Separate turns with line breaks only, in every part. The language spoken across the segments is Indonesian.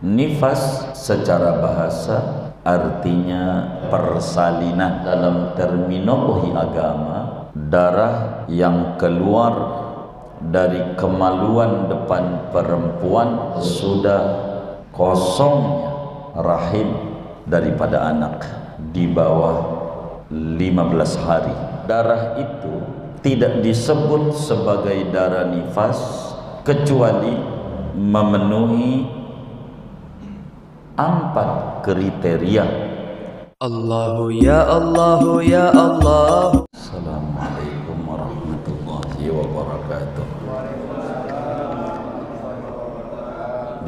Nifas secara bahasa artinya persalinan. Dalam terminologi agama, darah yang keluar dari kemaluan depan perempuan sudah kosongnya rahim daripada anak di bawah 15 hari. Darah itu tidak disebut sebagai darah nifas kecuali memenuhi 4 kriteria.
Allahu ya Allahu ya Allah.
Assalamualaikum warahmatullahi wabarakatuh.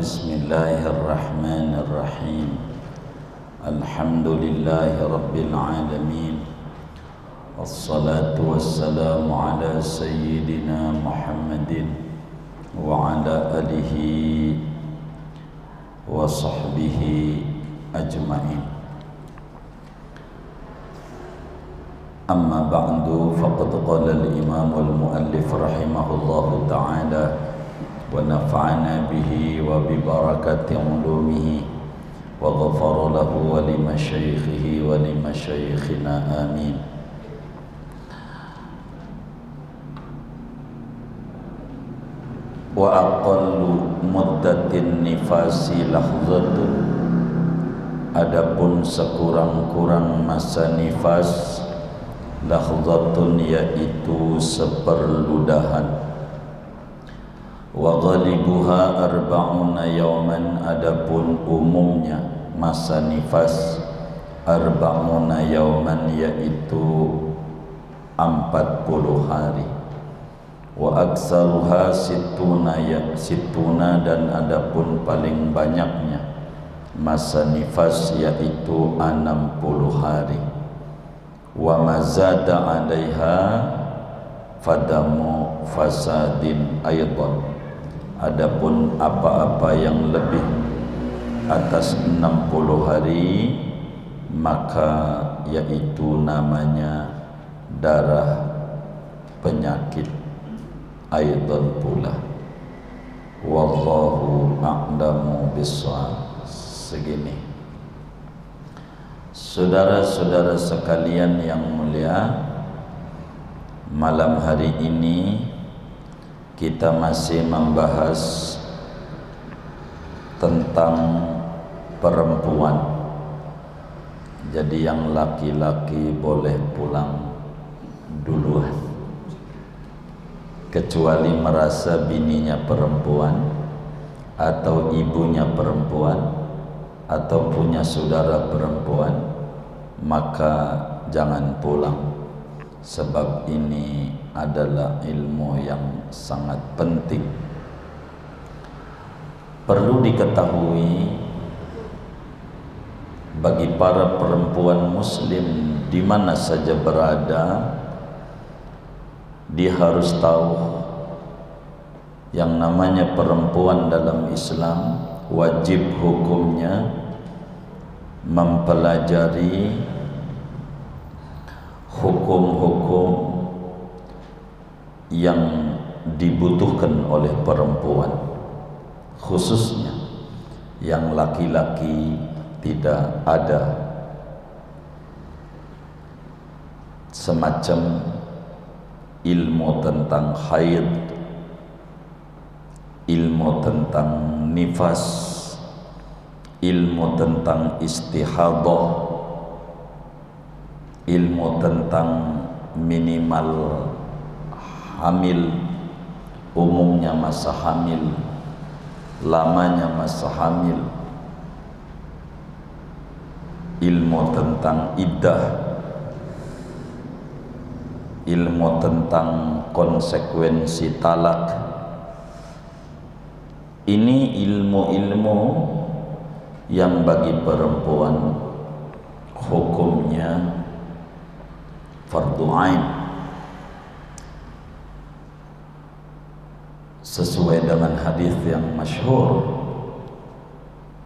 Bismillahirrahmanirrahim. Alhamdulillahi rabbil alamin. Wassalatu wassalamu ala sayyidina Muhammadin wa ala alihi wa sahbihi ajma'in. Amma ba'du, faqad qala al-imam al-muallif rahimahullahu ta'ala wa nafa'ana bihi wa bi barakati ulumihi wa ghafara lahu wa li masyaikhihi wa li masyaikhina amin. Wa aqallu muddatin nifasi lahzatun, adapun sekurang-kurang masa nifas lahzatun yaitu seperludahan. Wa ghalibuha arba'una yawman, adapun umumnya masa nifas arba'una yawman yaitu 40 hari. Wa aksaruha situna dan adapun paling banyaknya masa nifas yaitu 60 hari. Wa mazada 'alaiha fadamu fasadin aidan, adapun apa-apa yang lebih atas 60 hari maka yaitu namanya darah penyakit aidan pula. Wallahu a'lamu bissawab. Segini, saudara-saudara sekalian yang mulia, malam hari ini kita masih membahas tentang perempuan. Jadi yang laki-laki boleh pulang duluan, kecuali merasa bininya perempuan atau ibunya perempuan atau punya saudara perempuan, maka jangan pulang, sebab ini adalah ilmu yang sangat penting. Perlu diketahui bagi para perempuan muslim di mana saja berada, dia harus tahu yang namanya perempuan dalam Islam wajib hukumnya mempelajari hukum-hukum yang dibutuhkan oleh perempuan, khususnya yang laki-laki tidak ada, semacam ilmu tentang haid, ilmu tentang nifas, ilmu tentang istihadah, ilmu tentang minimal hamil, umumnya masa hamil, lamanya masa hamil, ilmu tentang iddah, ilmu tentang konsekuensi talak. Ini ilmu-ilmu yang bagi perempuan hukumnya fardu ain, sesuai dengan hadis yang masyhur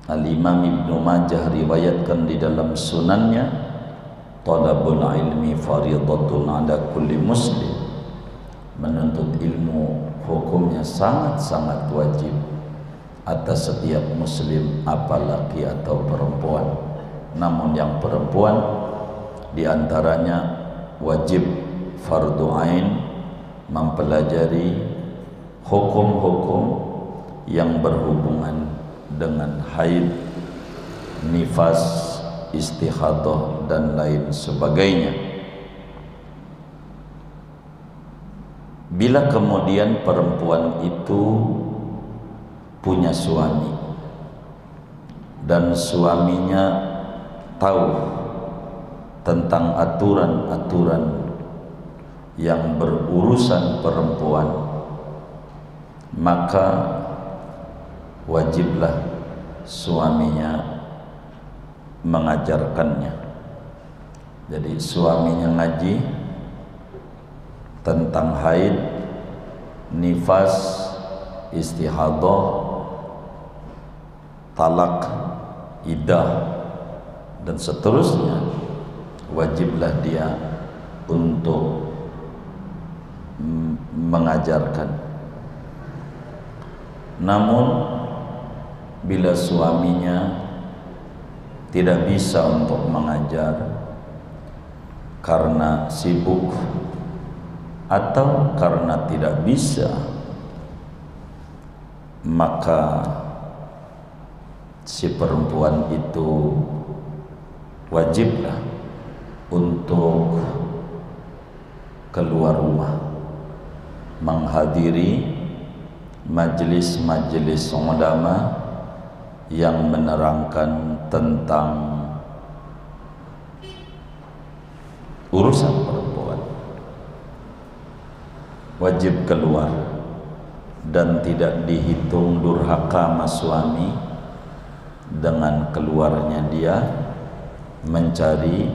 Al-Imam Ibnu Majah riwayatkan di dalam sunannya, talabul ilmi faridatun ala kulli muslim, menuntut ilmu hukumnya sangat-sangat wajib atas setiap muslim, apalagi atau perempuan. Namun yang perempuan diantaranya wajib fardu ain mempelajari hukum-hukum yang berhubungan dengan haid, nifas, istihadah dan lain sebagainya. Bila kemudian perempuan itu punya suami dan suaminya tahu tentang aturan-aturan yang berurusan perempuan, maka wajiblah suaminya mengajarkannya. Jadi suaminya ngaji tentang haid, nifas, istihadah, talak, iddah dan seterusnya. Wajiblah dia untuk mengajarkan. Namun bila suaminya tidak bisa untuk mengajar karena sibuk atau karena tidak bisa, maka si perempuan itu wajiblah untuk keluar rumah, menghadiri majelis-majelis ulama yang menerangkan tentang urusan perempuan. Wajib keluar dan tidak dihitung durhaka mas suami dengan keluarnya dia mencari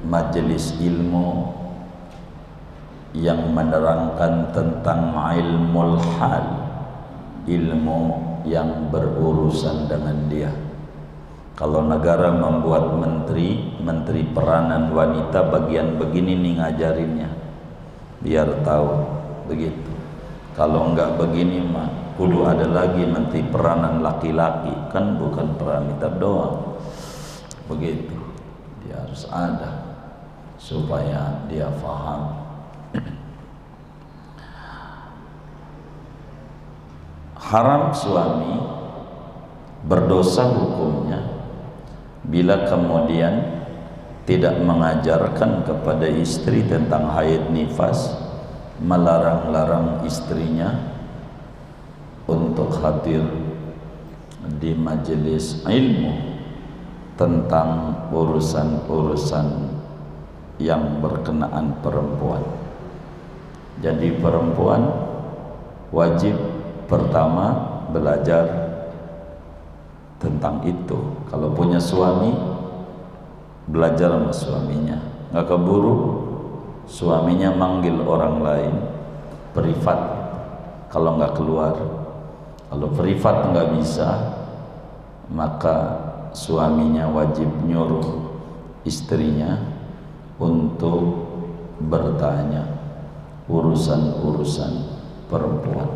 majelis ilmu yang menerangkan tentang ilmul hal, ilmu yang berurusan dengan dia. Kalau negara membuat menteri peranan wanita bagian begini nih ngajarinnya, biar tahu begitu. Kalau enggak begini mah kudu ada lagi menteri peranan laki-laki, kan bukan wanita doang. Begitu, dia harus ada supaya dia faham. Haram suami berdosa hukumnya bila kemudian tidak mengajarkan kepada istri tentang haid nifas, melarang-larang istrinya untuk hadir di majelis ilmu tentang urusan-urusan yang berkenaan perempuan. Jadi perempuan wajib pertama belajar tentang itu. Kalau punya suami, belajar sama suaminya. Nggak keburu suaminya manggil orang lain privat kalau nggak keluar. Kalau privat nggak bisa, maka suaminya wajib nyuruh istrinya untuk bertanya urusan-urusan perempuan.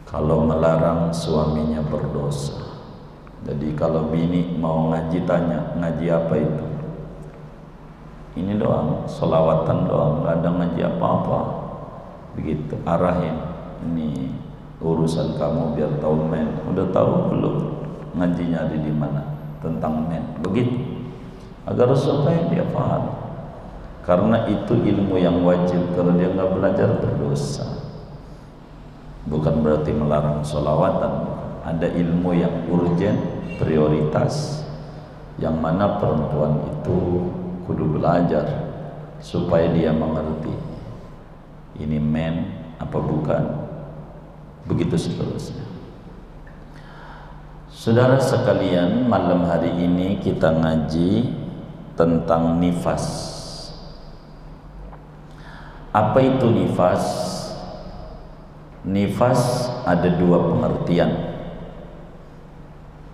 Kalau melarang suaminya berdosa. Jadi kalau bini mau ngaji, tanya ngaji apa itu? Ini doang, sholawatan doang, nggak ada ngaji apa-apa. Begitu, arahin. Ini urusan kamu biar tahu men. Udah tahu belum ngajinya ada di mana tentang men? Begitu, agar supaya dia paham. Karena itu ilmu yang wajib. Kalau dia nggak belajar berdosa. Bukan berarti melarang sholawatan. Ada ilmu yang urgen, prioritas, yang mana perempuan itu kudu belajar supaya dia mengerti ini men apa bukan, begitu seterusnya. Saudara sekalian, malam hari ini kita ngaji tentang nifas. Apa itu nifas? Nifas ada dua pengertian.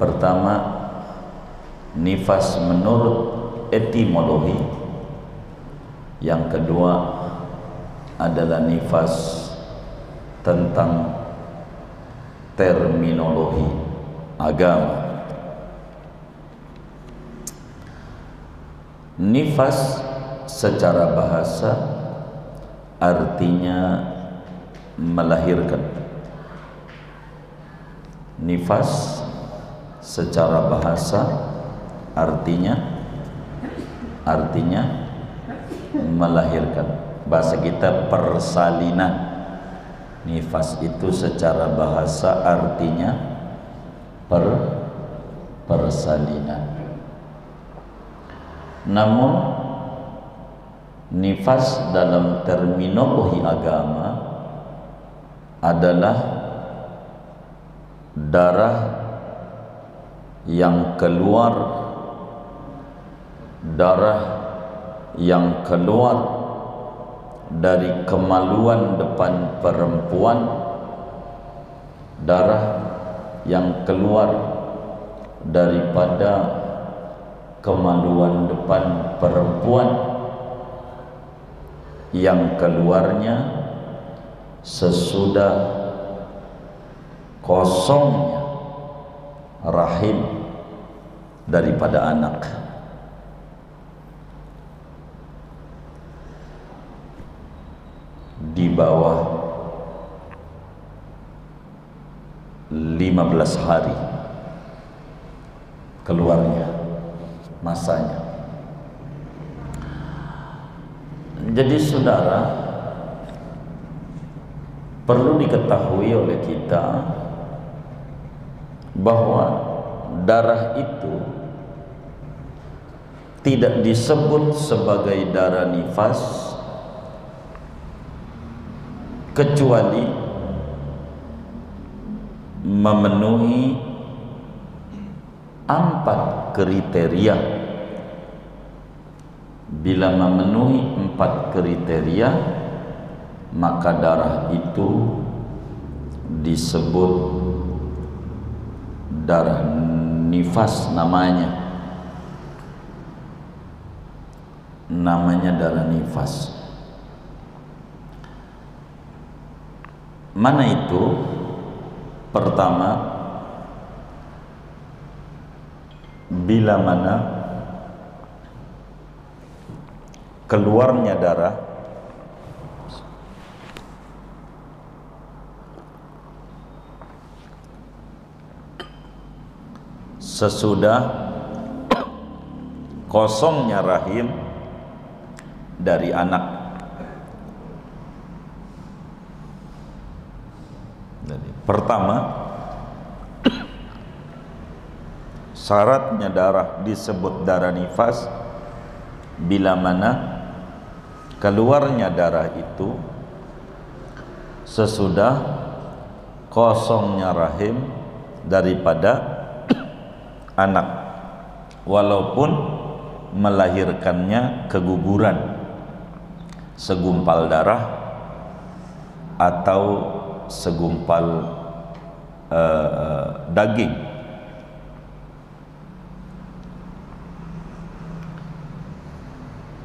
Pertama, nifas menurut etimologi. Yang kedua adalah nifas tentang terminologi agama. Nifas secara bahasa artinya melahirkan. Nifas secara bahasa artinya melahirkan. Bahasa kita persalinan. Nifas itu secara bahasa artinya persalinan. Namun nifas dalam terminologi agama adalah darah yang keluar dari kemaluan depan perempuan, darah yang keluar daripada kemaluan depan perempuan, yang keluarnya sesudah kosongnya rahim daripada anak. Di bawah 15 hari keluarnya masanya. Jadi saudara, perlu diketahui oleh kita bahwa darah itu tidak disebut sebagai darah nifas kecuali memenuhi 4 kriteria. Bila memenuhi 4 kriteria, maka darah itu disebut darah nifas, namanya darah nifas. Mana itu? Pertama, bila mana keluarnya darah sesudah kosongnya rahim dari anak. Pertama, syaratnya darah disebut darah nifas bila mana keluarnya darah itu sesudah kosongnya rahim daripada anak, walaupun melahirkannya keguguran, segumpal darah atau segumpal daging.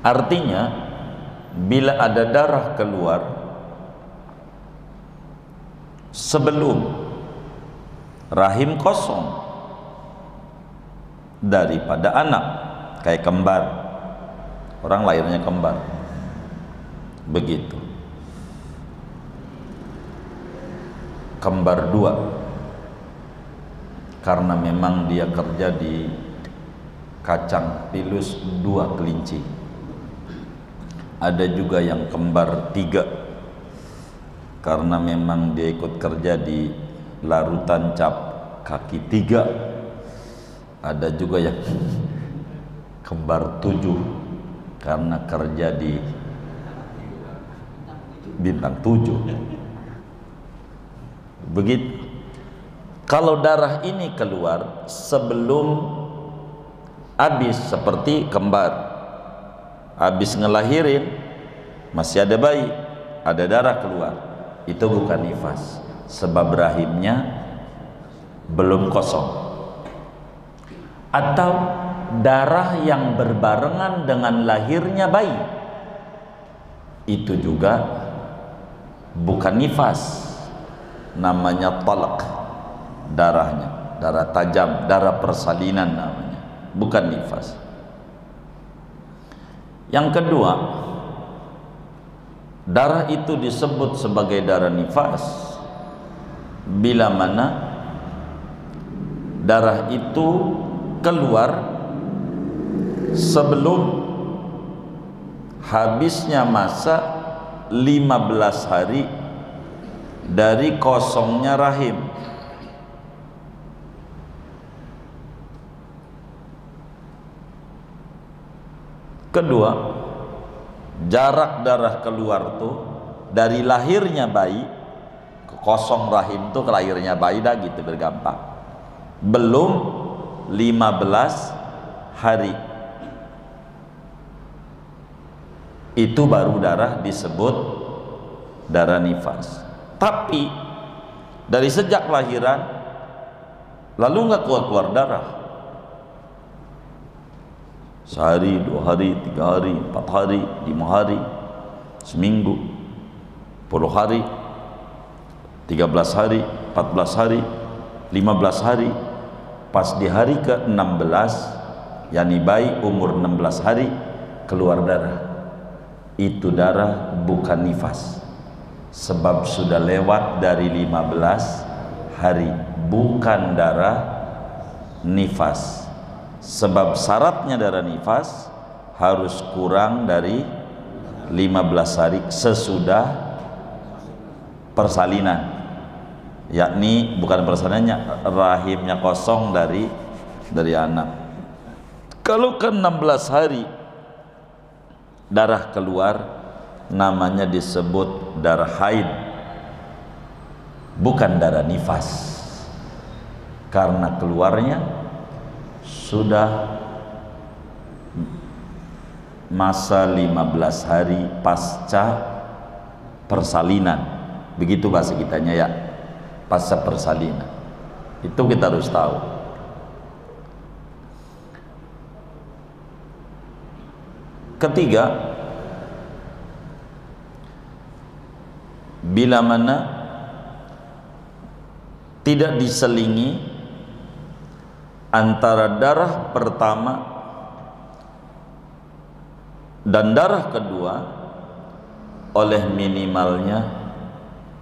Artinya bila ada darah keluar sebelum rahim kosong daripada anak, kayak kembar, orang lahirnya kembar, begitu, kembar 2, karena memang dia kerja di kacang pilus 2 kelinci. Ada juga yang kembar 3 karena memang dia ikut kerja di larutan cap kaki 3. Ada juga yang kembar 7 karena kerja di bintang 7. Begitu. Kalau darah ini keluar sebelum habis, seperti kembar habis ngelahirin, masih ada bayi, ada darah keluar, itu bukan nifas, sebab rahimnya belum kosong. Atau darah yang berbarengan dengan lahirnya bayi, itu juga bukan nifas, namanya talak. darahnya, darah tajam, darah persalinan namanya, bukan nifas. Yang kedua, darah itu disebut sebagai darah nifas bila mana darah itu keluar sebelum habisnya masa 15 hari dari kosongnya rahim. Kedua, jarak darah keluar tuh dari lahirnya bayi ke kosong rahim tuh, ke lahirnya bayi dah gitu bergampang, belum 15 hari. Itu baru darah disebut darah nifas. Tapi dari sejak lahiran lalu nggak keluar darah, sehari, 2 hari, 3 hari, 4 hari, 5 hari, seminggu, 10 hari, 13 hari, 14 hari, 15 hari, pas di hari ke-16 yakni bayi umur 16 hari keluar darah. Itu darah bukan nifas, sebab sudah lewat dari 15 hari, bukan darah nifas. Sebab syaratnya darah nifas harus kurang dari 15 hari sesudah persalinan, yakni bukan persalinannya, rahimnya kosong dari anak. Kalau ke 16 hari darah keluar, namanya disebut darah haid, bukan darah nifas, karena keluarnya sudah masa 15 hari pasca persalinan. Begitu bahasa kitanya ya, pasca persalinan. Itu kita harus tahu. Ketiga, bila mana tidak diselingi antara darah pertama dan darah kedua oleh minimalnya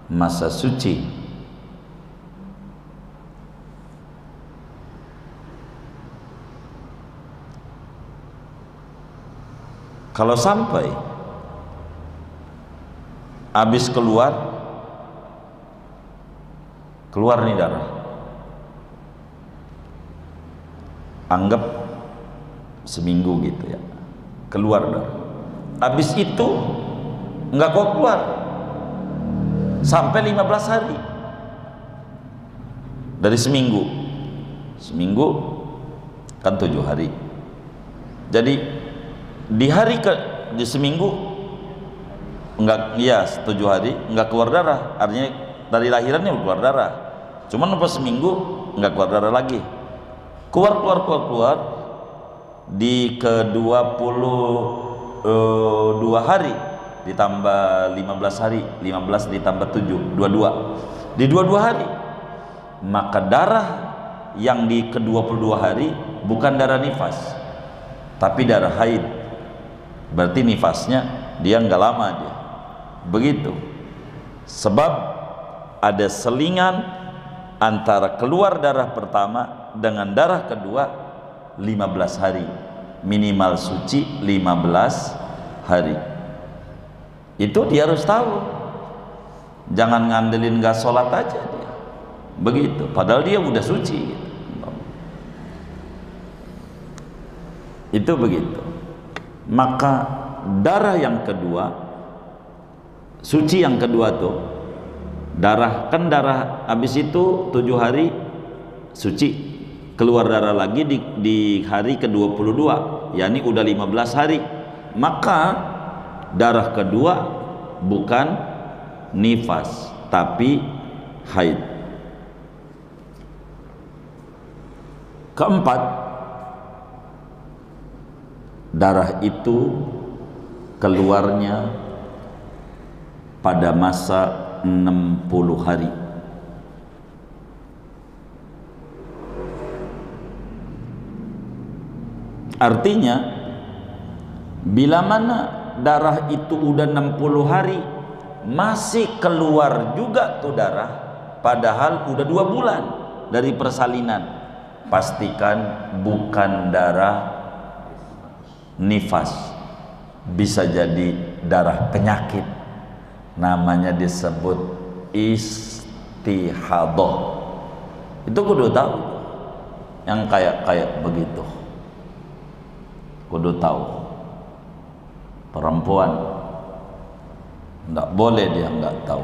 masa suci. Kalau sampai habis keluar nih darah, anggap seminggu gitu ya, keluar darah, habis itu nggak keluar sampai 15 hari dari seminggu kan 7 hari, jadi di seminggu enggak, iya 7 hari enggak keluar darah, artinya dari lahirannya keluar darah, cuman pas seminggu enggak keluar darah lagi, keluar di ke-22 hari ditambah 15 hari, 15 ditambah 7, 22, di 22 hari, maka darah yang di ke-22 hari bukan darah nifas tapi darah haid. Berarti nifasnya dia nggak lama dia, begitu. Sebab ada selingan antara keluar darah pertama dengan darah kedua 15 hari, minimal suci 15 hari. Itu dia harus tahu. Jangan ngandelin nggak sholat aja dia, begitu. Padahal dia udah suci. Itu begitu. Maka darah yang kedua, suci yang kedua tuh, darah kan darah habis itu 7 hari suci, keluar darah lagi di hari ke-22, yakni udah 15 hari, maka darah kedua bukan nifas tapi haid. Keempat, darah itu keluarnya pada masa 60 hari. Artinya bila mana darah itu udah 60 hari masih keluar juga tuh darah, padahal udah 2 bulan dari persalinan, pastikan bukan darah nifas, bisa jadi darah penyakit, namanya disebut istihadah. Itu kudu tahu, yang kayak begitu kudu tahu. Perempuan enggak boleh dia enggak tahu.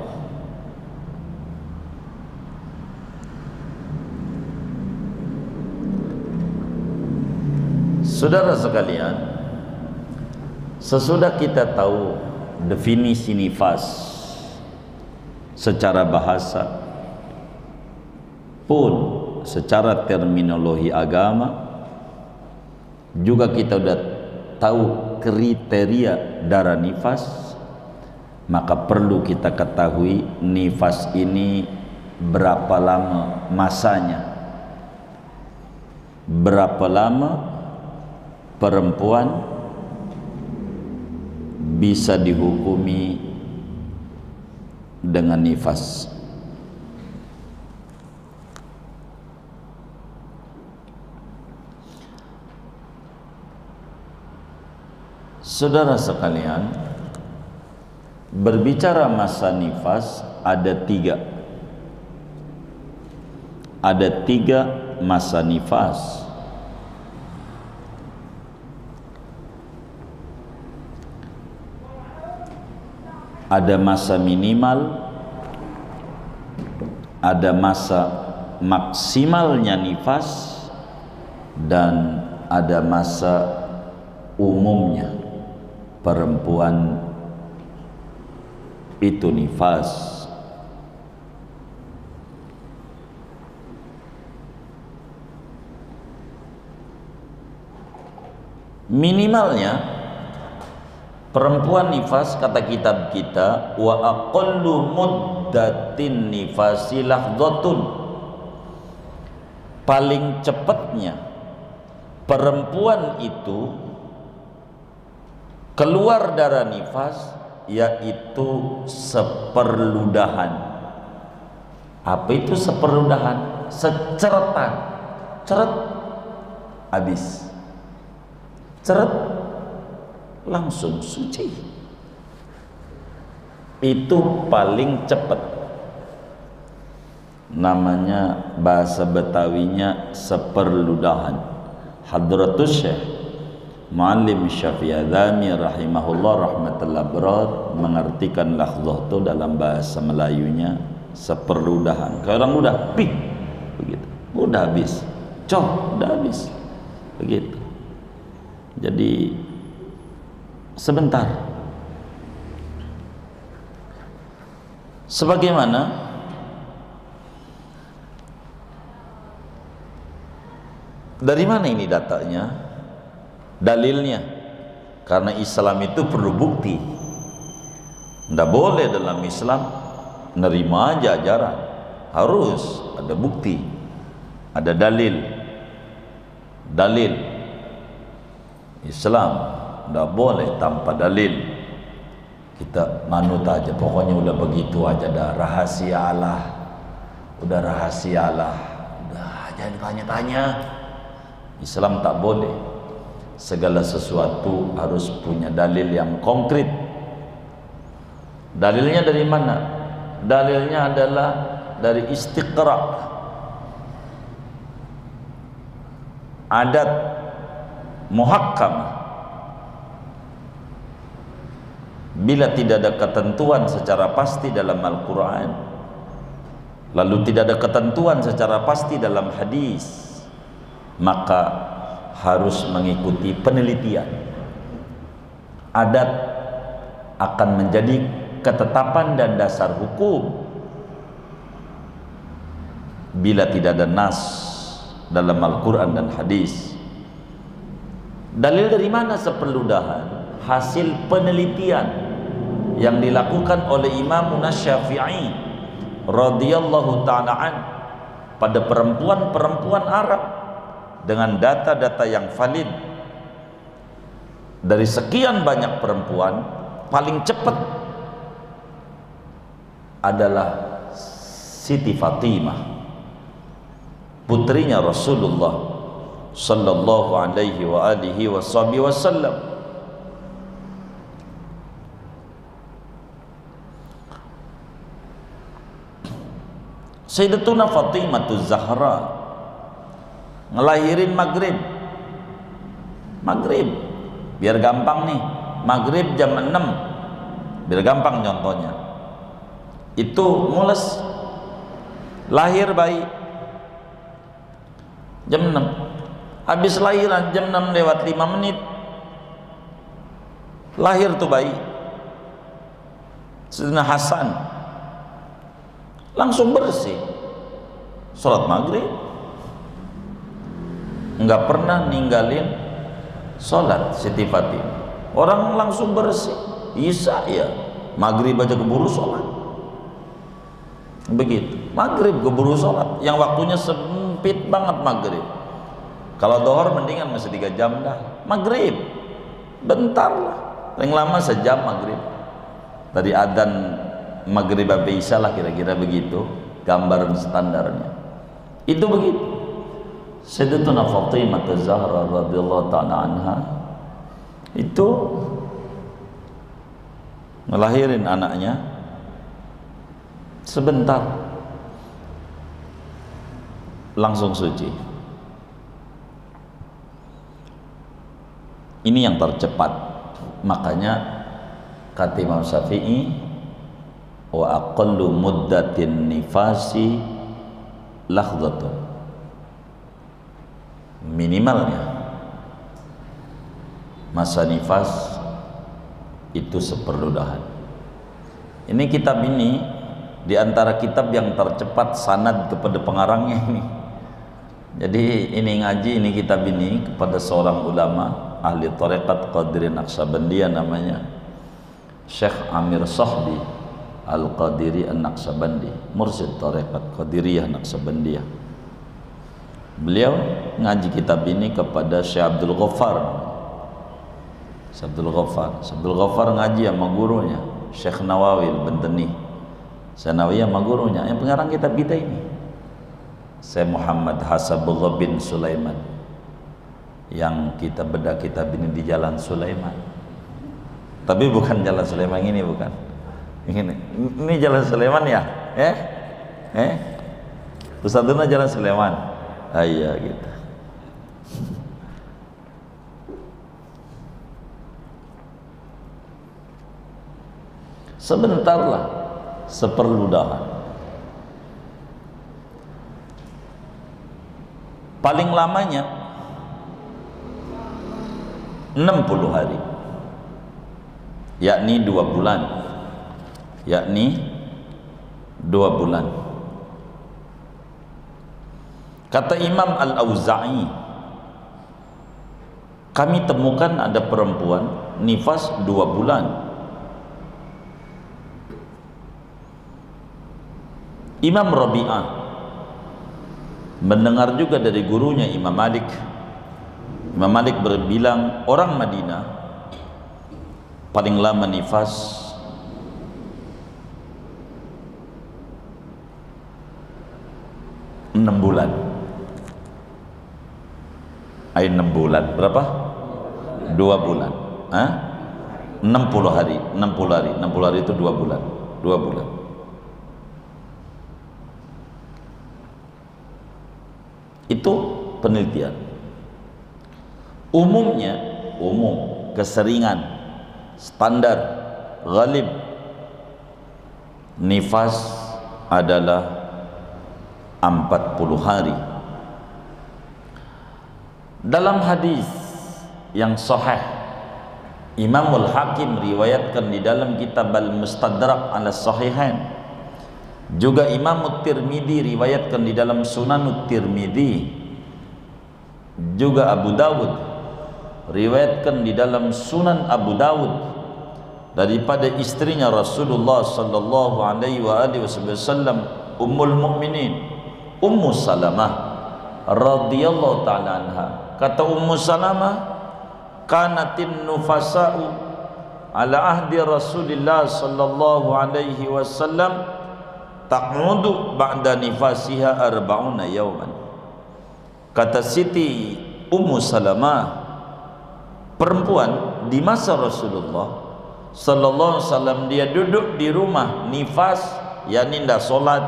Saudara sekalian, sesudah kita tahu definisi nifas secara bahasa pun secara terminologi agama, juga kita udah tahu kriteria darah nifas, maka perlu kita ketahui nifas ini berapa lama masanya, berapa lama perempuan bisa dihukumi dengan nifas. Saudara sekalian, berbicara masa nifas ada 3. Ada 3 masa nifas. Ada masa minimal, ada masa maksimalnya nifas, dan ada masa umumnya perempuan itu nifas. Minimalnya perempuan nifas, kata kitab kita, wa aqallu muddatin nifasi lahdhatun, paling cepatnya perempuan itu keluar darah nifas yaitu seperludahan. Apa itu seperludahan? Seceretan, ceret, habis, ceret, langsung suci. Itu paling cepat, namanya bahasa Betawinya seperludahan. Hadratus Syekh Muallim Syafi'i Adzami rahimahullah rahmatullah berat mengartikan lahdzah itu dalam bahasa Melayunya seperludahan. Kalau orang udah pih begitu, udah habis, udah habis begitu. Jadi sebentar. Sebagaimana dari mana ini datanya? Dalilnya, karena Islam itu perlu bukti. Tidak boleh dalam Islam nerima aja ajaran, harus ada bukti, ada dalil. Dalil Islam tidak boleh tanpa dalil. Kita manut aja, pokoknya udah begitu aja, dah rahasia Allah, udah rahasia Allah, udah jangan tanya-tanya. Islam tak boleh. Segala sesuatu harus punya dalil yang konkret. Dalilnya dari mana? Dalilnya adalah dari istiqra, adat muhakkam. Bila tidak ada ketentuan secara pasti dalam Al-Quran, lalu tidak ada ketentuan secara pasti dalam hadis, maka harus mengikuti penelitian. Adat akan menjadi ketetapan dan dasar hukum bila tidak ada nas dalam Al-Quran dan hadis. Dalil dari mana seperludahan? Hasil penelitian yang dilakukan oleh Imam Syafi'i radhiyallahu ta'ala an pada perempuan-perempuan Arab dengan data-data yang valid dari sekian banyak perempuan paling cepat adalah Siti Fatimah, putrinya Rasulullah sallallahu alaihi wa alihi wasallam. Sayyidatuna Fatimah Zahra ngelahirin maghrib, biar gampang nih, maghrib jam 6, biar gampang contohnya. Itu mules, lahir bayi jam 6, habis lahiran jam 6 lewat 5 menit lahir tuh bayi Sayyidina Hasan, langsung bersih, sholat maghrib, nggak pernah ninggalin sholat. Siti Fatimah orang langsung bersih, Isya ya maghrib aja keburu sholat, begitu. Maghrib keburu sholat, yang waktunya sempit banget maghrib. Kalau dohor mendingan masih 3 jam dah, maghrib bentar lah, paling lama sejam maghrib. Tadi adzan maghrib sampai isya lah, kira-kira begitu gambaran standarnya. Itu begitu. Sayyidatuna Fatimah Zahra radhiyallahu ta'ala anha itu ngelahirin anaknya sebentar langsung suci. Ini yang tercepat. Makanya kata Imam Syafi'i, wa aqallu muddatin nifasi lahdhatun, minimalnya masa nifas itu seperludahan. Ini kitab ini di antara kitab yang tercepat sanad kepada pengarangnya ini. Jadi ini ngaji ini kitab ini kepada seorang ulama ahli tarekat Qadiriyah Naqsabandiyah, namanya Syekh Amir Sahbi Al-Qadiri An-Naqsabandi, mursyid tarekat Qadiriyah Naqsabandiyah. Beliau ngaji kitab ini kepada Syekh Abdul Ghaffar. Syekh Abdul Ghaffar ngaji sama gurunya Syekh Nawawi Benteni. Syekh Nawawi sama gurunya yang pengarang kitab kita ini, Syekh Muhammad Hasabullah bin Sulaiman, yang kita bedah kitab ini di Jalan Sulaiman. Tapi bukan Jalan Sulaiman ini, bukan. Ini Jalan Sulaiman ya? Ustadzuna Jalan Sulaiman. Ah iya gitu. Sebentarlah, seperludahan. Paling lamanya 60 hari, yakni 2 bulan, Kata Imam Al-Auza'i, kami temukan ada perempuan nifas 2 bulan. Imam Rabi'ah mendengar juga dari gurunya Imam Malik. Imam Malik berbilang orang Madinah paling lama nifas 6 bulan. 6 bulan berapa? 2 bulan. 60 hari. 60 hari itu 2 bulan. 2 bulan. Itu penelitian. Umum keseringan standar ghalib nifas adalah 40 hari. Dalam hadis yang sahih, Imamul Hakim riwayatkan di dalam kitab Al-Mustadrak ala Sahihain, juga Imam Tirmidzi riwayatkan di dalam Sunanut Tirmidzi, juga Abu Dawud riwayatkan di dalam Sunan Abu Dawud daripada istrinya Rasulullah sallallahu alaihi wasallam, Ummul Mukminin Ummu Salamah radhiyallahu ta'ala anha. Kata Ummu Salamah, kanatin nufasa'u ala ahdi Rasulillah sallallahu alaihi wasallam taq'udu ba'da nifasiha arba'una yawman. Kata Siti Ummu Salamah, perempuan di masa Rasulullah sallallahu alaihi wasallam dia duduk di rumah nifas, yakni tidak solat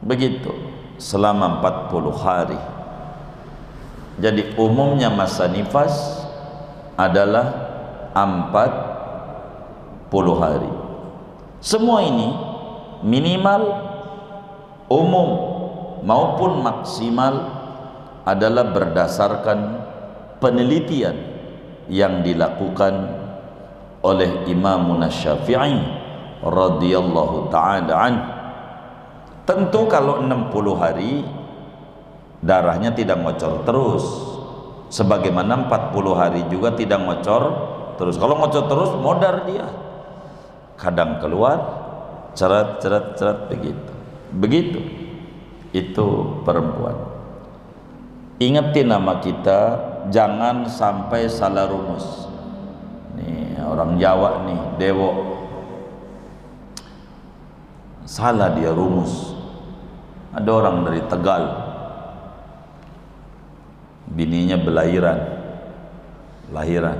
begitu selama 40 hari. Jadi umumnya masa nifas adalah 40 hari. Semua ini minimal, umum maupun maksimal adalah berdasarkan penelitian yang dilakukan oleh Imam Syafi'i radhiyallahu ta'ala an. Tentu kalau 60 hari darahnya tidak ngocor terus, sebagaimana 40 hari juga tidak ngocor terus. Kalau ngocor terus modar dia, kadang keluar ceret begitu. Itu perempuan. Ingetin nama kita, jangan sampai salah rumus. Nih orang Jawa nih, dewo, salah dia rumus. Ada orang dari Tegal, bininya lahiran.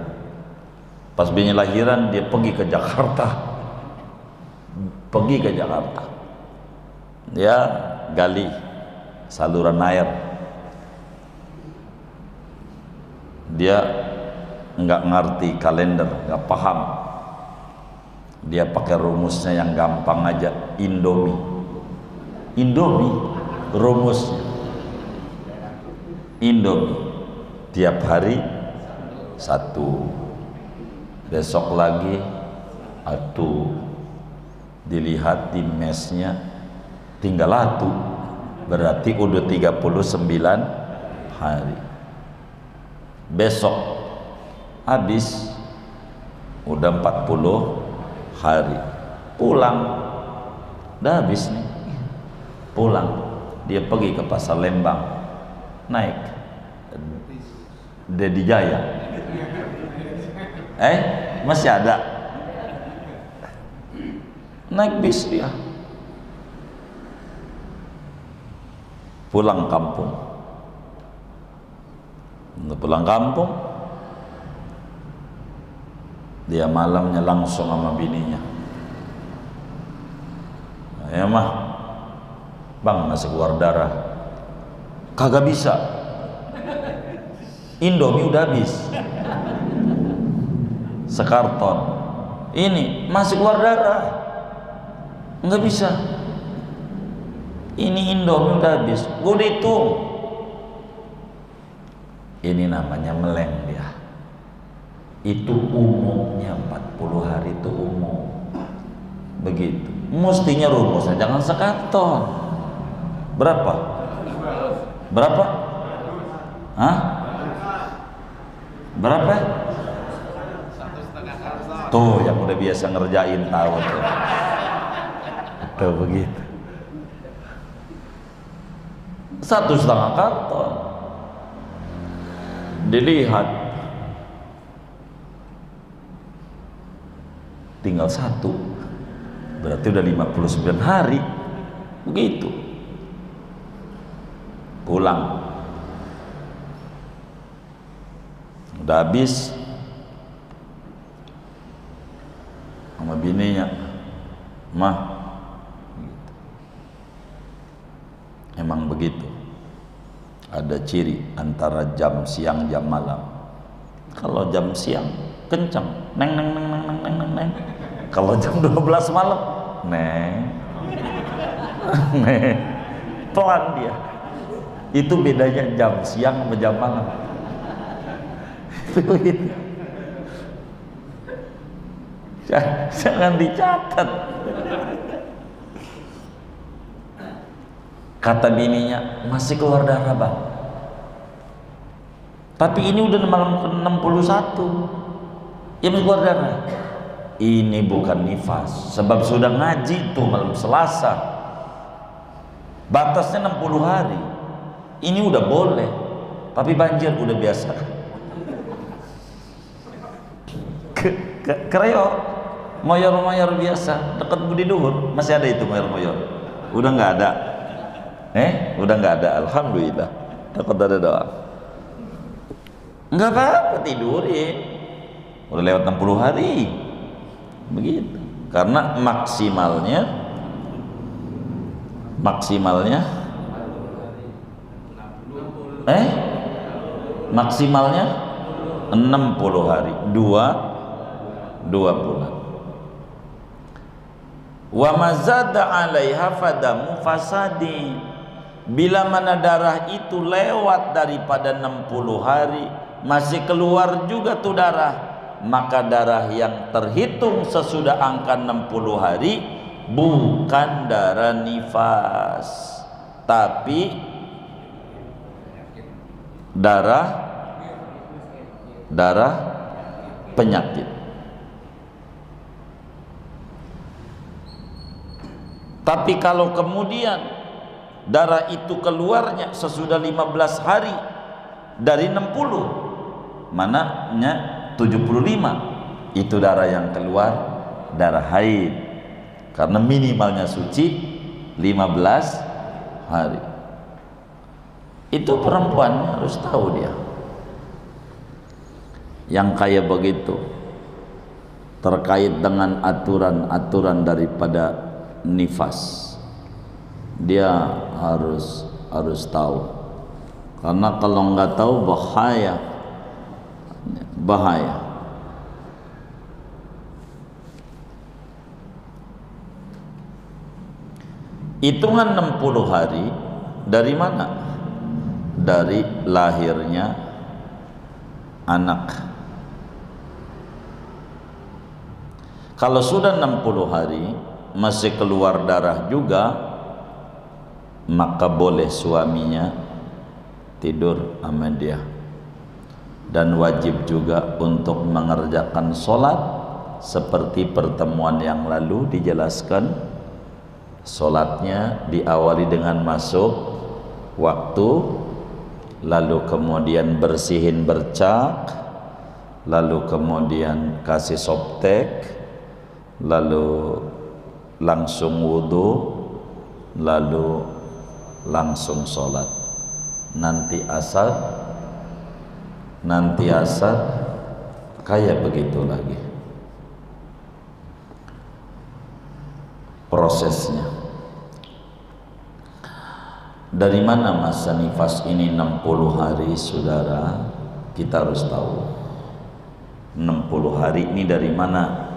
Pas bininya lahiran dia pergi ke Jakarta. Dia gali saluran air. Dia nggak ngerti kalender, nggak paham. Dia pakai rumusnya yang gampang aja, Indomie rumusnya. Indomie tiap hari 1, besok lagi 1, dilihat di mesnya tinggal 1, berarti udah 39 hari. Besok habis, udah 40 hari. Pulang, udah habis nih. Pulang, dia pergi ke pasar Lembang, naik Dedi Jaya. Masih ada. Naik bis dia. Pulang kampung. Untuk pulang kampung, dia malamnya langsung sama bininya. Ya mah, bang masih keluar darah. Kagak bisa, Indomie udah habis sekarton, ini masih keluar darah, nggak bisa. Ini Indomie udah habis, gue udah hitung. Ini namanya meleng dia. Itu umumnya 40 hari itu umum. Begitu. Mestinya rumusnya jangan sekarton. Berapa? Hah? Berapa?
1,5 karton.
Tuh yang udah biasa ngerjain tahu tuh. Tuh begitu. 1,5 karton. Dilihat tinggal 1, berarti udah 59 hari. Begitu. Pulang, udah habis sama bininya, mah gitu. Emang begitu. Ada ciri antara jam siang jam malam. Kalau jam siang kencang, neng. Kalau jam 12 malam, neng. Pelan dia. Itu bedanya jam siang sama jam malam. Jangan dicatat. Kata bininya, masih keluar darah bang, tapi ini udah malam ke-61, ya masih keluar darah. Ini bukan nifas, sebab sudah ngaji tuh malam Selasa, batasnya 60 hari. Ini udah boleh, tapi banjir udah biasa. Kreo moyor-moyor biasa dekat Budi Luhur masih ada itu moyor-moyor. Udah nggak ada. Udah nggak ada. Alhamdulillah. Takut ada doa. Nggak apa-apa tidurin. Udah lewat 60 hari. Begitu. Karena maksimalnya 60 hari. 2 bulan. Wa mazada 'alaiha fadamu fasadi. Bila mana darah itu lewat daripada 60 hari masih keluar juga tuh darah, maka darah yang terhitung sesudah angka 60 hari bukan darah nifas, tapi darah penyakit. Tapi kalau kemudian darah itu keluarnya sesudah 15 hari dari 60, mananya 75, itu darah yang keluar darah haid, karena minimalnya suci 15 hari. Itu perempuan harus tahu dia. Yang kayak begitu terkait dengan aturan-aturan daripada nifas, dia harus tahu, karena kalau nggak tahu bahaya. Hitungan 60 hari dari mana? Dari lahirnya anak. Kalau sudah 60 hari masih keluar darah juga, maka boleh suaminya tidur sama dia, dan wajib juga untuk mengerjakan sholat seperti pertemuan yang lalu dijelaskan. Sholatnya diawali dengan masuk waktu, lalu kemudian bersihin bercak, lalu kemudian kasih soptek, lalu langsung wudhu, lalu langsung sholat. Nanti asar kayak begitu lagi prosesnya. Dari mana masa nifas ini 60 hari, saudara? Kita harus tahu 60 hari ini dari mana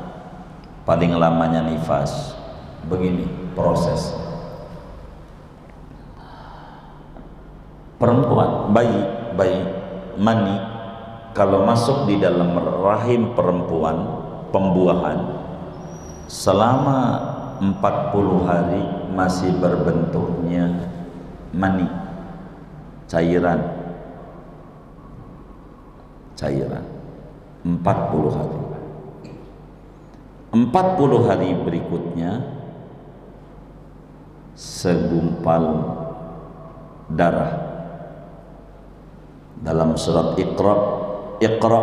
paling lamanya nifas. Begini proses. Perempuan, bayi mani kalau masuk di dalam rahim perempuan, pembuahan, selama 40 hari masih berbentuknya mani, cairan 40 hari. 40 hari berikutnya segumpal darah. Dalam surat Iqra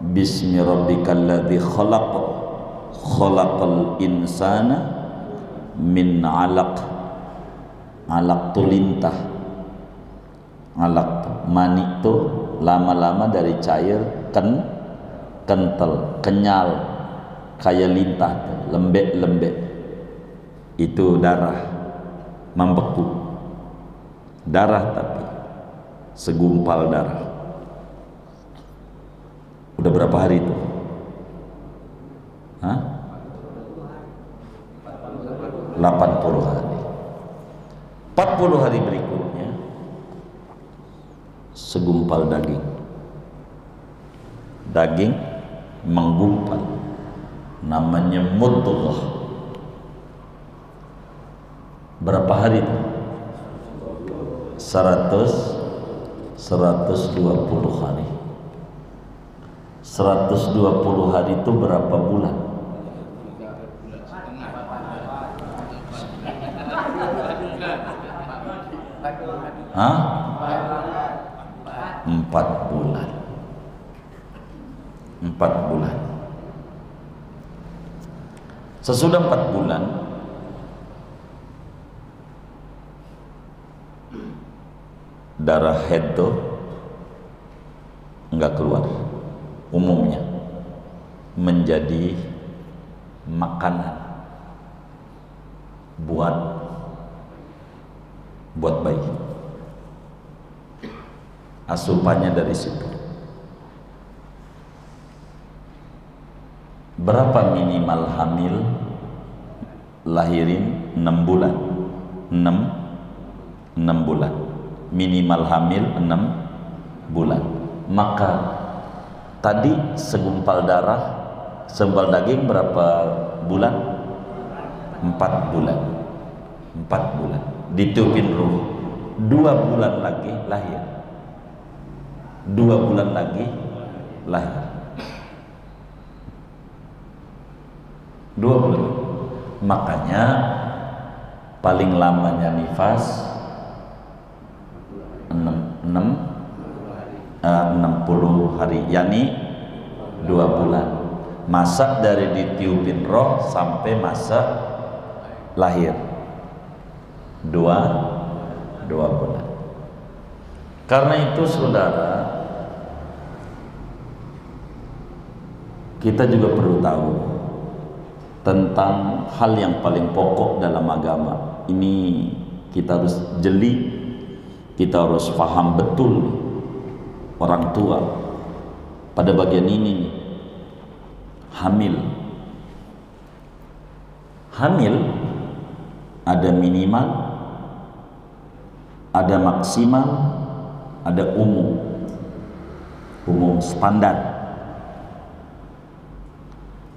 bismi rabbikal ladzi khalaqal insana min 'alaq. Alaq tu lintah, alaq mani tu lama-lama dari cair kental, kenyal, kayak lintah, lembek-lembek. Itu darah membeku, darah tapi segumpal darah. Udah berapa hari itu? 80 hari. 40 hari berikutnya segumpal daging menggumpal, namanya mudghah. Berapa hari itu? 120 hari. 120 hari itu berapa bulan? Hah? 4 bulan. 4 bulan. Sesudah 4 bulan darah haid itu enggak keluar, umumnya menjadi makanan buat bayi. Asupannya dari situ. Berapa minimal hamil? Lahirin 6 bulan. 6 bulan. Minimal hamil 6 bulan. Maka tadi segumpal darah, segumpal daging berapa bulan? 4 bulan. 4 bulan. Ditiupin ruh. 2 bulan lagi lahir. 2 bulan lagi lahir. 2 bulan. Makanya paling lamanya nifas 60 hari, yakni 2 bulan. Masa dari ditiupin roh sampai masa lahir 2 bulan. Karena itu saudara, kita juga perlu tahu tentang hal yang paling pokok dalam agama. Ini kita harus jeli, kita harus paham betul orang tua pada bagian ini. Hamil ada minimal, ada maksimal, ada umum standar.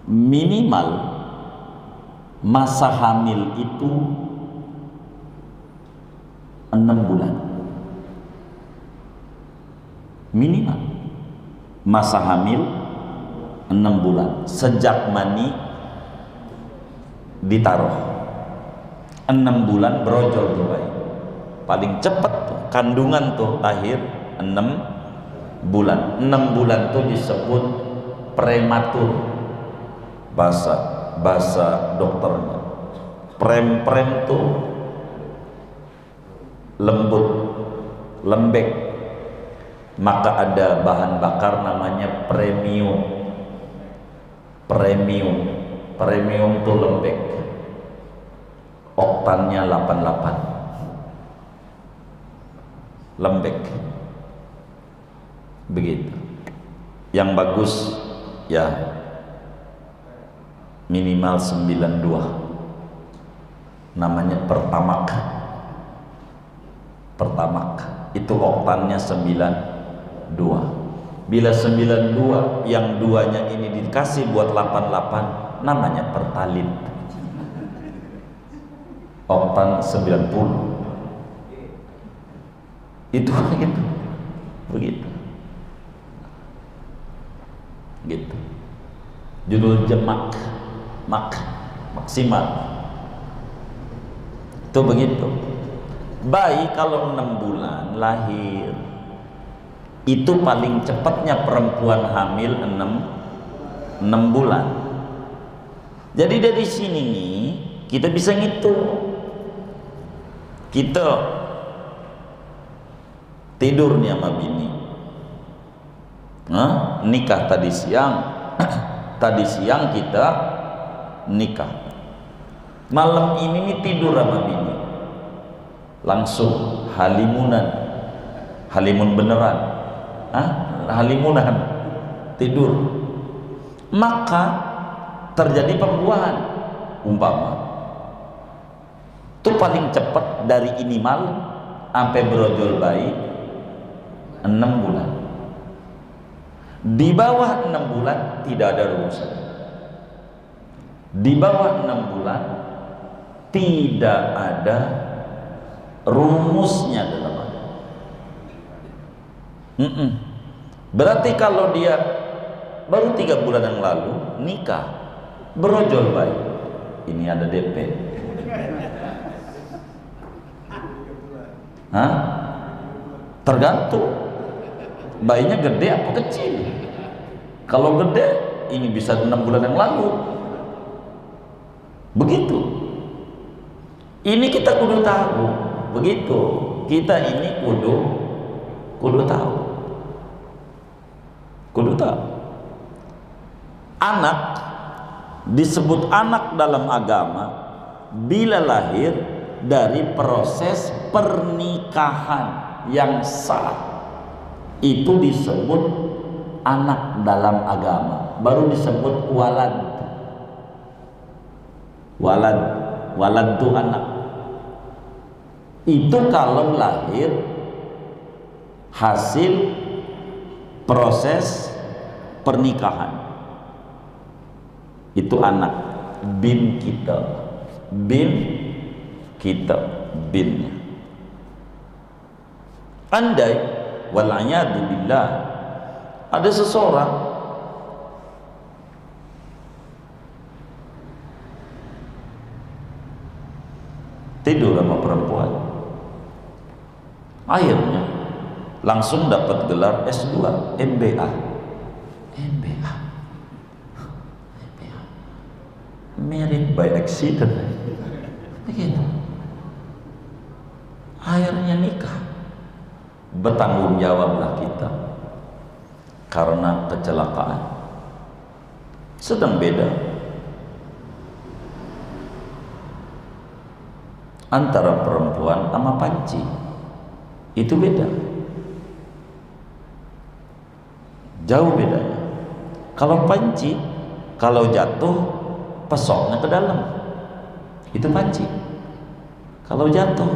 Minimal masa hamil itu 6 bulan. Minimal masa hamil 6 bulan sejak mani ditaruh. 6 bulan brojol tuh bayi. Paling cepat tuh kandungan tuh lahir 6 bulan. 6 bulan tuh disebut prematur. Bahasa dokternya. Prem tuh lembut, lembek. Maka ada bahan bakar namanya premium. Premium tuh lembek. Oktannya 88. Lembek. Begitu. Yang bagus ya minimal 92. Namanya pertamak. Itu oktannya 92. Bila 92 yang duanya ini dikasih buat 88, namanya pertalite. Oktan 90. Itu begitu. Gitu. Judul jemak, maksimal. Itu begitu. Bayi kalau 6 bulan lahir, itu paling cepatnya perempuan hamil 6 bulan. Jadi dari sini nih kita bisa ngitung. Kita tidur nih sama bini, nikah tadi siang. Tadi siang kita nikah. Malam ini nih tidur sama bini. Langsung halimun beneran. Halimunan. Tidur. Maka terjadi pembuahan umpama. Itu paling cepat dari ini malam sampai berojol bayi 6 bulan. Di bawah 6 bulan tidak ada rumusan. Di bawah 6 bulan tidak ada rumusnya dalam agama. Berarti kalau dia baru 3 bulan yang lalu nikah, berojol bayi, ini ada DP. Tergantung bayinya gede apa kecil. Kalau gede, ini bisa 6 bulan yang lalu. Begitu. Ini kita kudu tahu. Begitu. Kita ini kudu tahu. Kudu tahu. Anak disebut anak dalam agama bila lahir dari proses pernikahan yang sah. Itu disebut anak dalam agama, baru disebut walad. Walad itu anak. Itu kalau lahir hasil proses pernikahan, itu anak. Bin kita, binnya. Andai wal'iyadu billah ada seseorang tidur sama perempuan, akhirnya langsung dapat gelar S2, MBA, married by accident, begitu. Akhirnya nikah, bertanggung jawablah kita karena kecelakaan. Sedang beda antara perempuan sama panci, itu beda, jauh bedanya. Kalau panci, kalau jatuh pesoknya ke dalam, itu panci. Kalau jatuh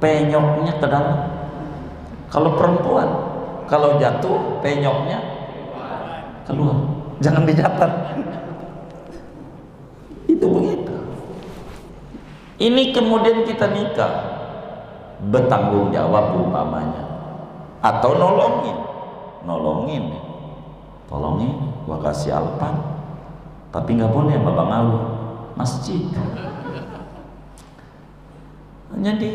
penyoknya ke dalam. Kalau perempuan, kalau jatuh penyoknya keluar, jangan dicatat. Itu begitu. Ini kemudian kita nikah, bertanggung jawab umpamanya, atau nolongin, gua kasih alpan, tapi nggak boleh sama Bang Alu, masjid. Jadi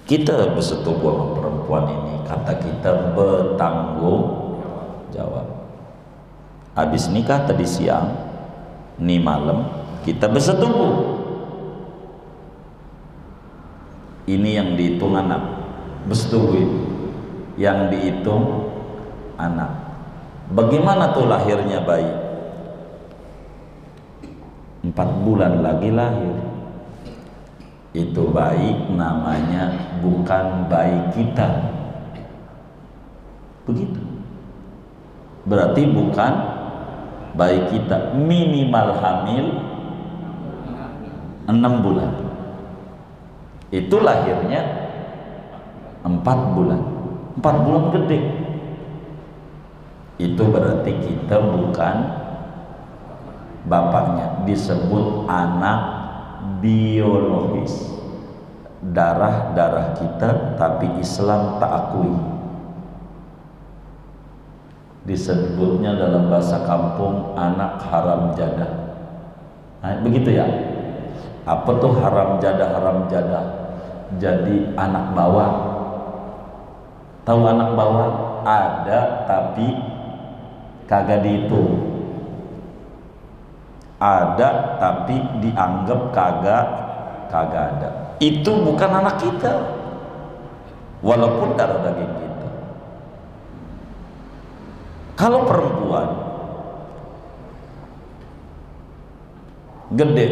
kita bersetubuh sama perempuan ini, kata kita bertanggung jawab. Habis nikah tadi siang, nih malam kita bersetubuh. Ini yang dihitung anak, bersetubuh. Yang dihitung anak. Bagaimana tuh lahirnya bayi? 4 bulan lagi lahir. Itu bayi namanya bukan bayi kita. Begitu. Berarti bukan bayi kita. Minimal hamil 6 bulan. Itu lahirnya 4 bulan. 4 bulan gede. Itu berarti kita bukan bapaknya. Disebut anak biologis, darah kita, tapi Islam tak akui. Disebutnya dalam bahasa kampung anak haram jadah. Nah, begitu ya. Apa tuh haram jadah? Jadi anak bawang. Tahu anak bawang? Ada tapi kagak dihitung. Ada tapi dianggap kagak ada. Itu bukan anak kita, walaupun darah daging kita. Kalau perempuan gede,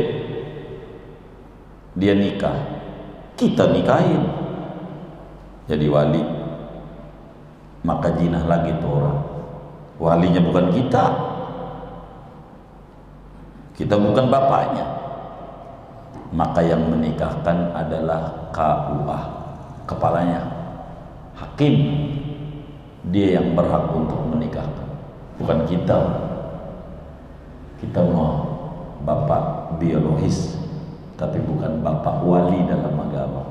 dia nikah, kita nikahin, jadi wali, maka jinah lagi tuh orang. Walinya bukan kita. Kita bukan bapaknya, maka yang menikahkan adalah KUA, kepalanya, hakim. Dia yang berhak untuk menikahkan, bukan kita. Kita mau bapak biologis, tapi bukan bapak wali dalam agama.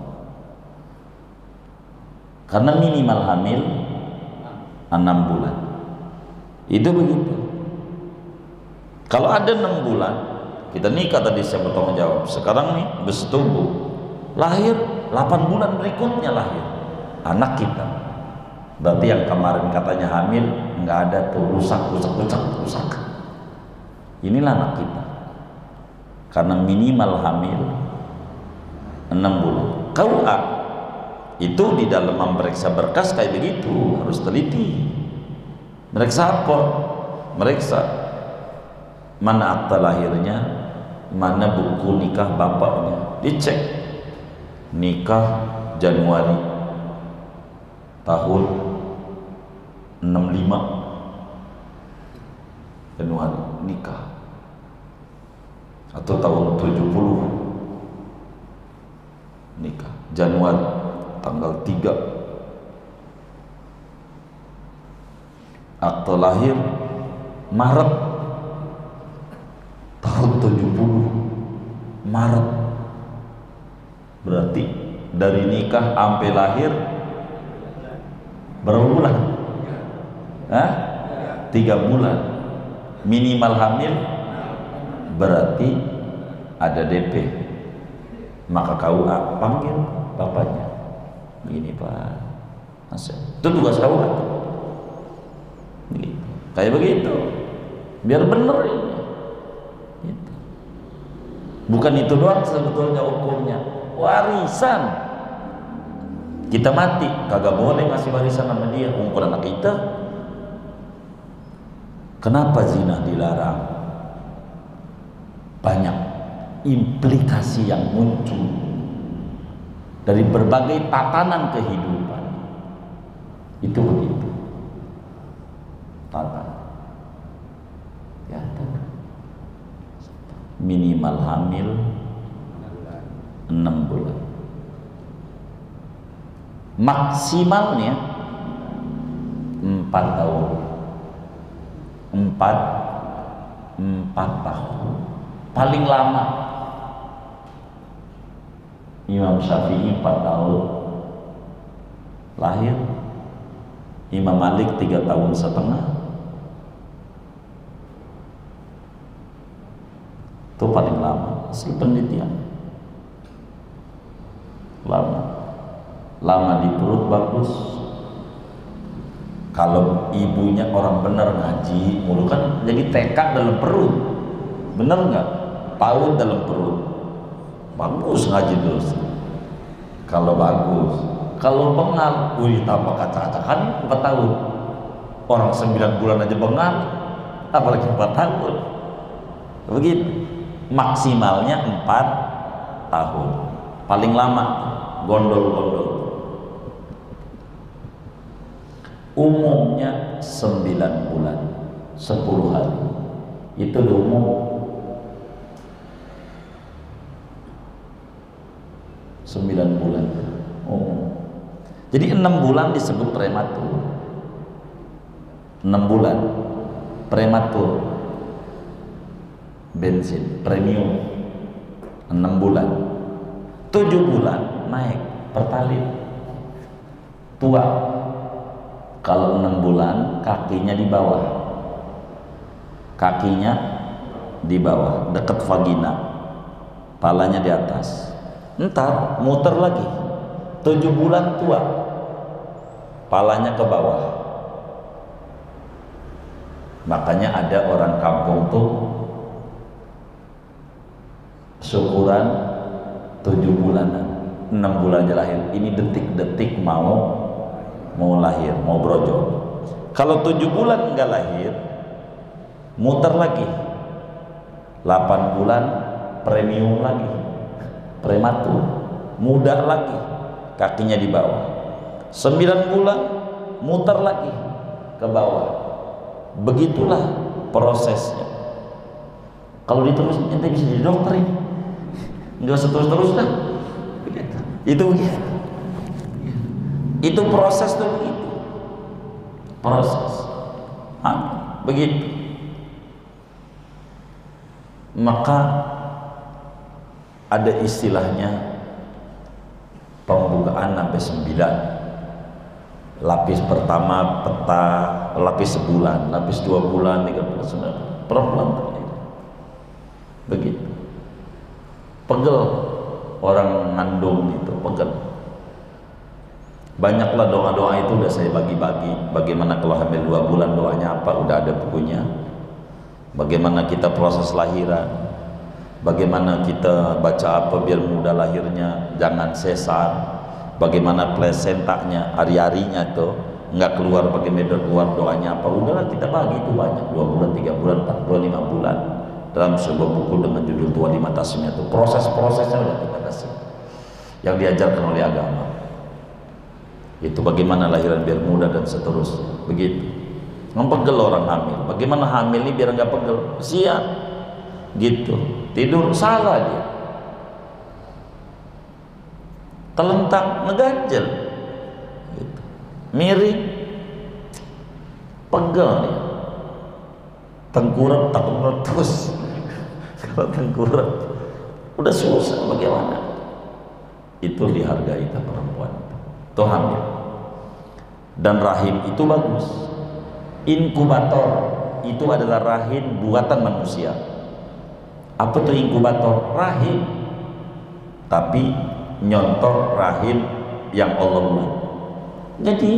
Karena minimal hamil 6 bulan. Itu begitu. Kalau ada 6 bulan, kita nikah tadi saya bertanggung jawab. Sekarang nih bersetubuh, lahir 8 bulan berikutnya lahir anak kita. Berarti yang kemarin katanya hamil nggak ada tuh, rusak. Inilah anak kita. Karena minimal hamil 6 bulan. KUA itu di dalam memeriksa berkas kayak begitu, harus teliti. Meriksa apa? Meriksa mana akta lahirnya, mana buku nikah bapaknya, dicek. Nikah Januari tahun 65, Januari nikah, atau tahun 70 nikah, Januari tanggal 3, akte lahir Maret tahun 70, Maret. Berarti dari nikah sampai lahir berapa bulan? 3 bulan. Minimal hamil berarti ada DP. Maka KUA panggil bapaknya. Begini Pak, itu tugas KUA. Begitu. Kayak begitu. Biar bener ini. Gitu. Bukan itu doang sebetulnya hukumnya. Warisan. Kita mati kagak boleh ngasih warisan sama dia, ngumpul anak kita. Kenapa zina dilarang? Banyak implikasi yang muncul dari berbagai tatanan kehidupan. Itu begitu. Tatanan. Ya, minimal hamil 6 bulan. Maksimalnya 4 tahun. 4 tahun. Paling lama Imam Syafi'i 4 tahun lahir, Imam Malik 3 tahun setengah. Itu paling lama. Hasil penelitian lama di perut bagus. Kalau ibunya orang benar ngaji mulu kan jadi TK dalam perut, bener nggak? PAUD dalam perut, bagus ngaji terus. Kalau bagus, kalau bengal, tambah kaca-kacakan 4 tahun. Orang 9 bulan aja bengal, apalagi 4 tahun. Begitu. Maksimalnya 4 tahun, paling lama gondol-gondol. Umumnya 9 bulan 10 hari, itu umum. 9 bulan umum. Jadi 6 bulan disebut prematur. 6 bulan prematur, bensin premium. 6 bulan. 7 bulan naik pertalite, tua. Kalau 6 bulan kakinya di bawah, dekat vagina, palanya di atas. Ntar muter lagi, 7 bulan tua, palanya ke bawah. Makanya ada orang kampung tuh syukuran 7 bulanan, 6 bulan aja lahir. Ini detik-detik mau lahir, mau brojol. Kalau 7 bulan enggak lahir, muter lagi, 8 bulan premium lagi, prematur, muda lagi, kakinya di bawah. 9 bulan muter lagi ke bawah. Begitulah prosesnya. Kalau diterusin ente bisa jadi dokter ini, nggak usah terus dah. Itu begitu. Itu proses tuh begitu. Proses. Begitu. Maka ada istilahnya pembukaan sampai 9. Lapis pertama peta, lapis sebulan, lapis 2 bulan, 3 bulan, 9 pelan-pelan begitu. Pegel orang ngandung itu, pegel. Banyaklah doa-doa itu udah saya bagi-bagi. Bagaimana kalau hamil 2 bulan doanya apa, udah ada bukunya. Bagaimana kita proses lahiran, bagaimana kita baca apa biar mudah lahirnya, jangan sesar, bagaimana plasentanya, hari-harinya tuh nggak keluar, bagaimana keluar doanya apa, udahlah kita bagi itu banyak. 2 bulan, 3 bulan, 4 bulan, 5 bulan, dalam sebuah buku dengan judul Tua di Mata Tasmiyah itu proses-prosesnya udah kita kasih yang diajarkan oleh agama. Itu bagaimana lahiran biar mudah dan seterusnya. Begitu. Ngepegel orang hamil. Bagaimana hamil ini biar nggak pegel? Siap. Gitu. Tidur salah dia. Terlentak ngeganjel. Gitu. Miring. Pegel dia. Tengkurap takut meletus. Kalau tengkurap udah susah bagaimana? Itu dihargai kita perempuan. Itu hamil. Dan rahim itu bagus. Inkubator itu adalah rahim buatan manusia. Apa tuh inkubator? Rahim, tapi nyontor rahim yang Allah buat. Jadi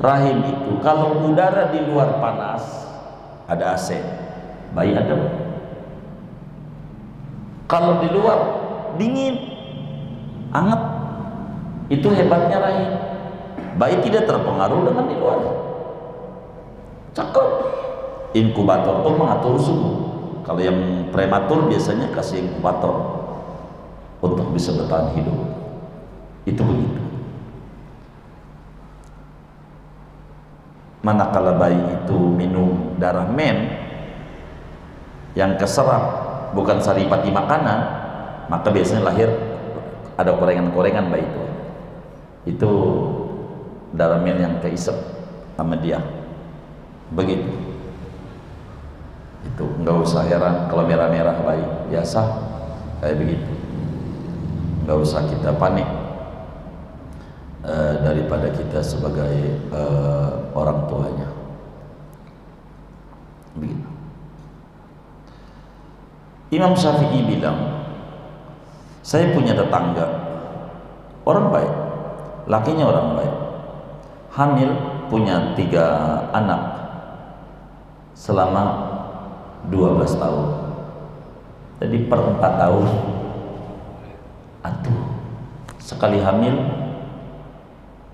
rahim itu kalau udara di luar panas, ada AC, bayi adem. Kalau di luar dingin, hangat. Itu hebatnya rahim. Bayi tidak terpengaruh dengan di luar. Cakep. Inkubator itu mengatur suhu. Kalau yang prematur biasanya kasih inkubator untuk bisa bertahan hidup. Itu begitu. Manakala bayi itu minum darah men yang keserap bukan saripati makanan, maka biasanya lahir ada korengan-korengan bayi itu. Itu darah men yang keisep sama dia. Begitu. Itu nggak usah heran kalau merah-merah bayi, biasa kayak begitu. Nggak usah kita panik. Daripada kita sebagai orang tuanya. Begitu. Imam Syafi'i bilang, saya punya tetangga orang baik, lakinya orang baik, hamil punya 3 anak selama 12 tahun. Jadi per 4 tahun atuh sekali hamil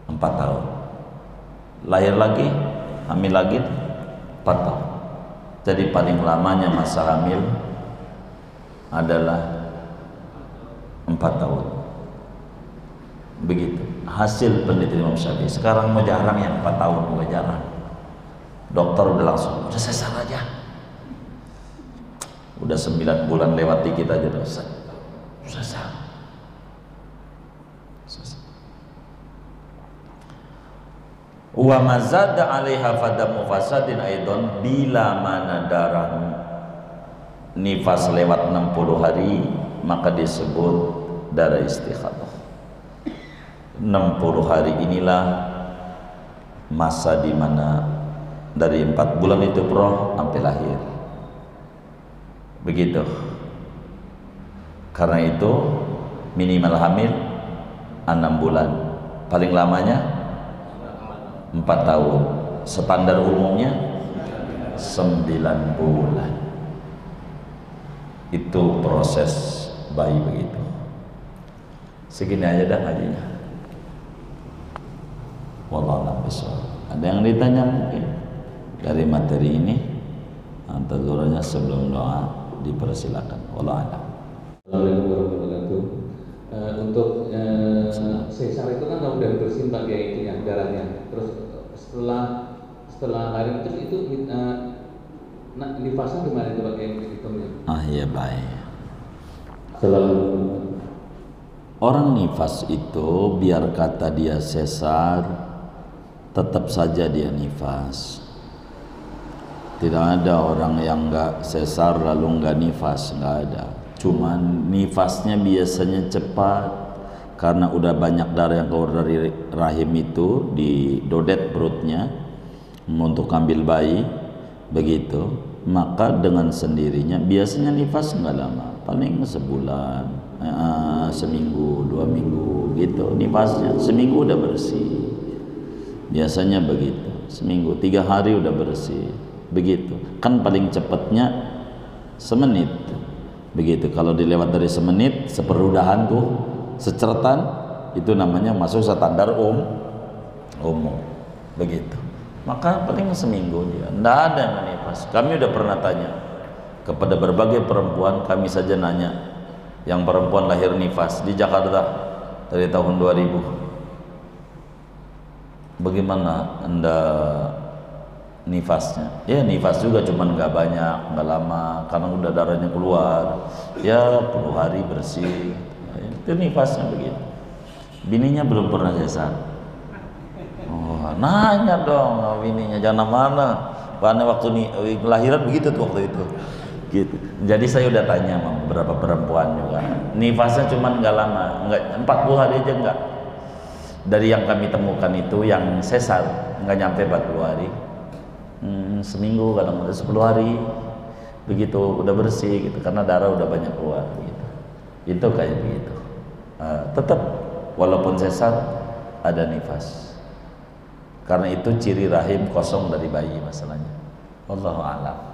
4 tahun, lahir lagi, hamil lagi 4 tahun. Jadi paling lamanya masa hamil adalah 4 tahun. Begitu hasil penelitian Imam Syafi'i. Sekarang mau jarang yang 4 tahun, mau jarang. Dokter udah langsung, udah sesar aja. Udah 9 bulan lewat dikit aja udah sesar. Wa mazada 'alaiha fadamu fasadin aidon, bila mana darah nifas lewat 60 hari maka disebut darah istikhadah. 60 hari inilah masa di mana dari 4 bulan itu roh sampai lahir. Begitu. Karena itu minimal hamil 6 bulan, paling lamanya 4 tahun, standar umumnya 9 bulan. Itu proses bayi begitu. Segini aja dah ngajinya. Wallahu a'lam bishawab. Ada yang ditanya mungkin dari materi ini? Antazuranya sebelum doa dipersilakan. Wallahu a'lam.
Assalamualaikum warahmatullahi wabarakatuh. Untuk sesar itu kan udah bersihin bagian itunya, darahnya. Terus setelah lahir itu nifasnya gimana itu bagian hitungnya?
Iya baik.
Selalu
Orang nifas itu biar kata dia sesar, tetap saja dia nifas. Tidak ada orang yang nggak sesar lalu nggak nifas, nggak ada. Cuman nifasnya biasanya cepat karena udah banyak darah yang keluar dari rahim itu di dodet perutnya untuk ambil bayi. begitu, maka dengan sendirinya biasanya nifas nggak lama, paling sebulan, seminggu, 2 minggu gitu nifasnya, seminggu udah bersih, biasanya begitu, seminggu 3 hari udah bersih, begitu kan paling cepatnya semenit, begitu. Kalau dilewat dari semenit, seperudahan tuh, seceretan, itu namanya masuk standar umum, begitu. Maka paling seminggu dia, tidak ada yang nifas. Kami udah pernah tanya kepada berbagai perempuan, kami saja nanya, yang perempuan lahir nifas di Jakarta dari tahun 2000, bagaimana Anda nifasnya? Ya nifas juga, cuman nggak banyak, nggak lama, karena udah darahnya keluar, ya 10 hari bersih, itu nifasnya begitu. Bininya belum pernah sesar. Oh, nanya dong bininya, jangan mana, karena waktu lahiran begitu tuh waktu itu, gitu. Jadi saya udah tanya sama beberapa perempuan juga, nifasnya cuman nggak lama, nggak 40 hari aja nggak. Dari yang kami temukan itu yang sesar nggak nyampe 40 hari, seminggu, kadang ada 10 hari, begitu udah bersih gitu, karena darah udah banyak keluar gitu. Itu kayak begitu. Tetap walaupun sesar ada nifas. Karena itu ciri rahim kosong dari bayi masalahnya. Wallahu a'lam.